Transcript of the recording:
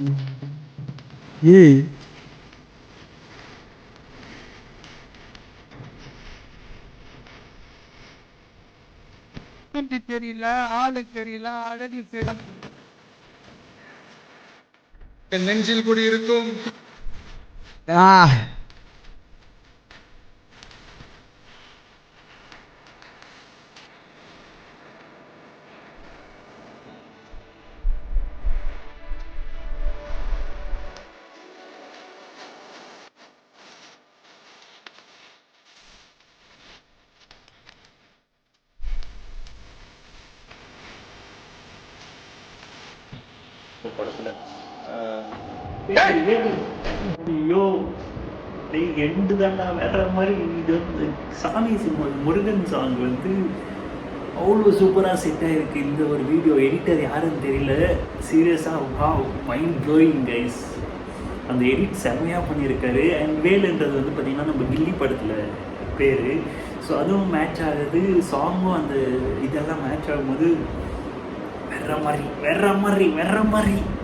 ஏய் தெரியல, ஆளு தெரியல, அழகு தெரியல. என் நெஞ்சில் கூடி இருக்கும். படத்துல ஐயோ எண்டு தாண்டா வேற மாதிரி. இது வந்து சாமி முருகன் சாங் வந்து அவ்வளோ சூப்பராக செட் ஆகிருக்கு. இந்த ஒரு வீடியோ எடிட்டர் யாருன்னு தெரியல, சீரியஸாக வாவ் மைண்ட் ப்ளோயிங் கைஸ். அந்த எடிட் செம்மையாக பண்ணியிருக்காரு. அண்ட் வேலுன்றது வந்து பார்த்திங்கன்னா நம்ம கில்லி படத்தில் பேர். ஸோ அதுவும் மேட்ச் ஆகுது, சாங்கும் அந்த இதெல்லாம் மேட்ச் ஆகும்போது வேற மாதிரி